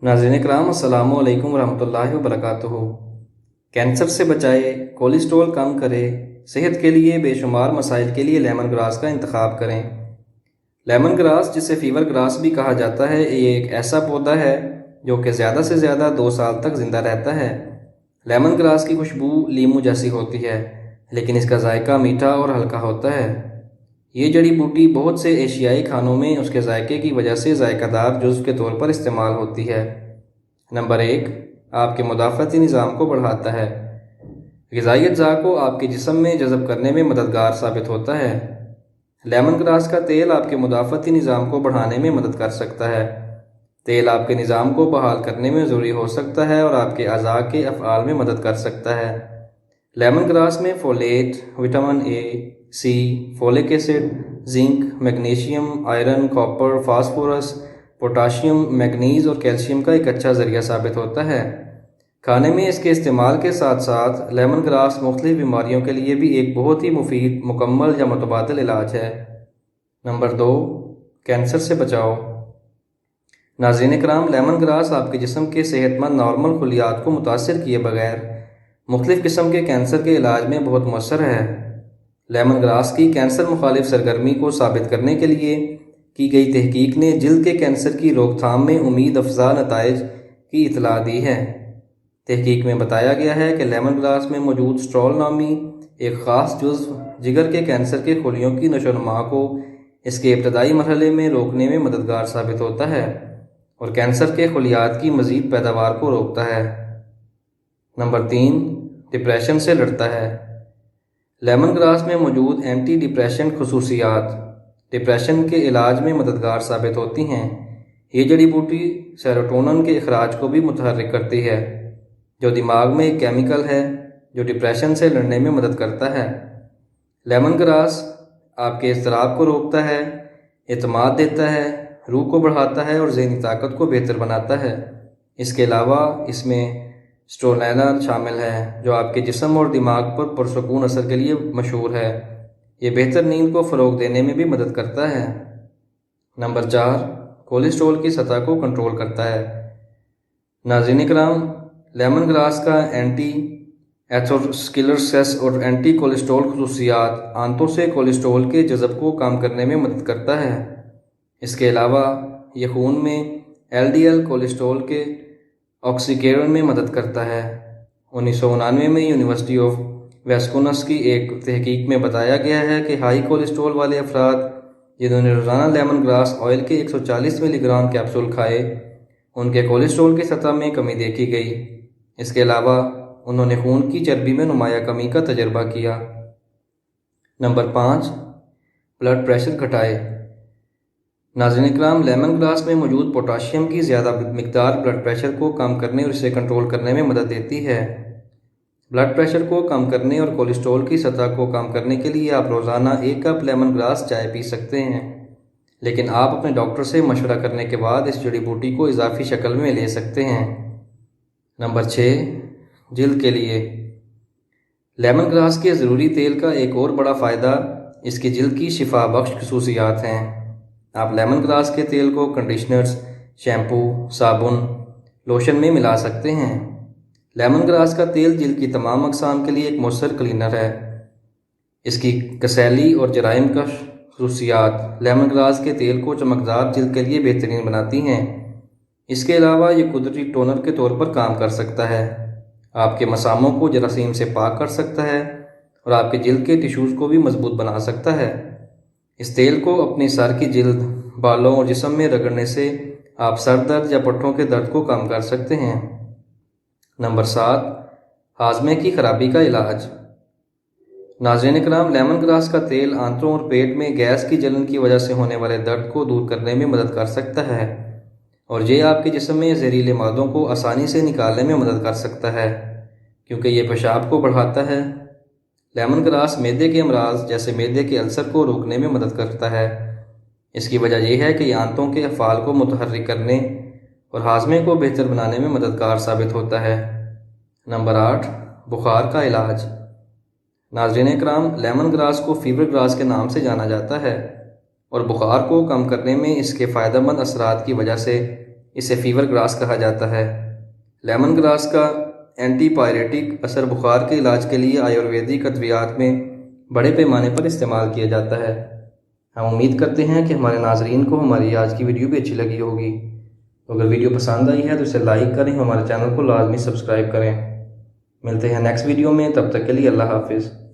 ناظرین کرام السلام علیکم ورحمۃ اللہ وبرکاتہ۔ کینسر سے بچائے، کولیسٹرول کم کرے، صحت کے لیے بے شمار مسائل کے لیے لیمن گراس کا انتخاب کریں۔ لیمن گراس، جسے فیور گراس بھی کہا جاتا ہے، یہ ایک ایسا پودا ہے جو کہ زیادہ سے زیادہ 2 سال تک زندہ رہتا ہے۔ لیمن گراس کی خوشبو لیمو جیسی ہوتی ہے، لیکن اس کا ذائقہ میٹھا اور ہلکا ہوتا ہے۔ یہ جڑی بوٹی بہت سے ایشیائی کھانوں میں اس کے ذائقے کی وجہ سے ذائقہ دار جزو کے طور پر استعمال ہوتی ہے۔ نمبر 1، آپ کے مدافعتی نظام کو بڑھاتا ہے۔ غذائی اجزاء کو آپ کے جسم میں جذب کرنے میں مددگار ثابت ہوتا ہے۔ لیمن گراس کا تیل آپ کے مدافعتی نظام کو بڑھانے میں مدد کر سکتا ہے۔ تیل آپ کے نظام کو بحال کرنے میں ضروری ہو سکتا ہے اور آپ کے اعضاء کے افعال میں مدد کر سکتا ہے۔ لیمن گراس میں folate, vitamin A, C, folic acid, zinc, magnesium, iron, copper, phosphorus, potassium, manganese اور کیلشیم کا ایک اچھا ذریعہ ثابت ہوتا ہے۔ کھانے میں اس کے استعمال کے ساتھ ساتھ لیمن گراس مختلف بیماریوں کے لیے بھی ایک بہت ہی مفید، مکمل یا متبادل علاج ہے۔ نمبر 2، کینسر سے بچاؤ۔ ناظرین کرام، لیمن گراس آپ کے جسم کے صحت مند نارمل خلیات کو متاثر کیے بغیر مختلف قسم کے کینسر کے علاج میں بہت مؤثر ہے۔ لیمن گراس کی کینسر مخالف سرگرمی کو ثابت کرنے کے لیے کی گئی تحقیق نے جلد کے کینسر کی روک تھام میں امید افزا نتائج کی اطلاع دی ہے۔ تحقیق میں بتایا گیا ہے کہ لیمن گراس میں موجود سٹرول نامی ایک خاص جزو جگر کے کینسر کے خلیوں کی نشو و نما کو اس کے ابتدائی مرحلے میں روکنے میں مددگار ثابت ہوتا ہے اور کینسر کے خلیات کی مزید پیداوار کو روکتا ہے۔ نمبر 3، ڈپریشن سے لڑتا ہے۔ لیمن گراس میں موجود اینٹی ڈپریشنٹ خصوصیات ڈپریشن کے علاج میں مددگار ثابت ہوتی ہیں۔ یہ جڑی بوٹی سیروٹونن کے اخراج کو بھی متحرک کرتی ہے، جو دماغ میں ایک کیمیکل ہے جو ڈپریشن سے لڑنے میں مدد کرتا ہے۔ لیمن گراس آپ کے اضطراب کو روکتا ہے، اعتماد دیتا ہے، روح کو بڑھاتا ہے اور ذہنی طاقت کو بہتر بناتا ہے۔ اس کے علاوہ اس میں سٹرولینا شامل ہے، جو آپ کے جسم اور دماغ پر پرسکون اثر کے لیے مشہور ہے۔ یہ بہتر نیند کو فروغ دینے میں بھی مدد کرتا ہے۔ نمبر 4، کولیسٹرول کی سطح کو کنٹرول کرتا ہے۔ ناظرین کرام، لیمن گراس کا اینٹی ایتھروسکلیروسس اور اینٹی کولیسٹرول خصوصیات آنتوں سے کولیسٹرول کے جذب کو کم کرنے میں مدد کرتا ہے۔ اس کے علاوہ یہ خون میں ایل ڈی ایل کولیسٹرول کے آکسیکیرن میں مدد کرتا ہے۔ 1999 میں یونیورسٹی آف ویسکونس کی ایک تحقیق میں بتایا گیا ہے کہ ہائی کولیسٹرول والے افراد جنہوں نے روزانہ لیمن گراس آئل کے 140 ملی گرام کیپسول کھائے، ان کے کولیسٹرول کی سطح میں کمی دیکھی گئی۔ اس کے علاوہ انہوں نے خون کی چربی میں نمایاں کمی کا تجربہ کیا۔ نمبر 5، بلڈ پریشر گھٹائے۔ ناظرین کرام، لیمن گراس میں موجود پوٹاشیم کی زیادہ مقدار بلڈ پریشر کو کم کرنے اور اسے کنٹرول کرنے میں مدد دیتی ہے۔ بلڈ پریشر کو کم کرنے اور کولیسٹرول کی سطح کو کم کرنے کے لیے آپ روزانہ 1 کپ لیمن گراس چائے پی سکتے ہیں، لیکن آپ اپنے ڈاکٹر سے مشورہ کرنے کے بعد اس جڑی بوٹی کو اضافی شکل میں لے سکتے ہیں۔ نمبر 6، جلد کے لیے۔ لیمن گراس کے ضروری تیل کا ایک اور بڑا فائدہ اس کی جلد کی شفا بخش خصوصیات ہیں۔ آپ لیمن گراس کے تیل کو کنڈیشنرز، شیمپو، صابن، لوشن میں ملا سکتے ہیں۔ لیمن گراس کا تیل جلد کی تمام اقسام کے لیے ایک مؤثر کلینر ہے۔ اس کی کسیلی اور جرائم کش خصوصیات لیمن گراس کے تیل کو چمکدار جلد کے لیے بہترین بناتی ہیں۔ اس کے علاوہ یہ قدرتی ٹونر کے طور پر کام کر سکتا ہے، آپ کے مساموں کو جراثیم سے پاک کر سکتا ہے اور آپ کے جلد کے ٹیشوز کو بھی مضبوط بنا سکتا ہے۔ اس تیل کو اپنی سر کی جلد، بالوں اور جسم میں رگڑنے سے آپ سر درد یا پٹھوں کے درد کو کم کر سکتے ہیں۔ نمبر 7، ہاضمے کی خرابی کا علاج۔ ناظرین کرام، لیمن گراس کا تیل آنتوں اور پیٹ میں گیس کی جلن کی وجہ سے ہونے والے درد کو دور کرنے میں مدد کر سکتا ہے اور یہ آپ کے جسم میں زہریلے مادوں کو آسانی سے نکالنے میں مدد کر سکتا ہے، کیونکہ یہ پیشاب کو بڑھاتا ہے۔ لیمن گراس معدے کے امراض جیسے معدے کے السر کو روکنے میں مدد کرتا ہے۔ اس کی وجہ یہ ہے کہ یہ آنتوں کے افعال کو متحرک کرنے اور ہاضمے کو بہتر بنانے میں مددگار ثابت ہوتا ہے۔ نمبر 8، بخار کا علاج۔ ناظرین اکرام، لیمن گراس کو فیور گراس کے نام سے جانا جاتا ہے اور بخار کو کم کرنے میں اس کے فائدہ مند اثرات کی وجہ سے اسے فیور گراس کہا جاتا ہے۔ لیمن گراس کا اینٹی پائریٹک اثر بخار کے علاج کے لیے آیورویدک ادویات میں بڑے پیمانے پر استعمال کیا جاتا ہے۔ ہم امید کرتے ہیں کہ ہمارے ناظرین کو ہماری آج کی ویڈیو بھی اچھی لگی ہوگی۔ اگر ویڈیو پسند آئی ہے تو اسے لائک کریں، ہمارے چینل کو لازمی سبسکرائب کریں۔ ملتے ہیں نیکسٹ ویڈیو میں، تب تک کے لیے اللہ حافظ۔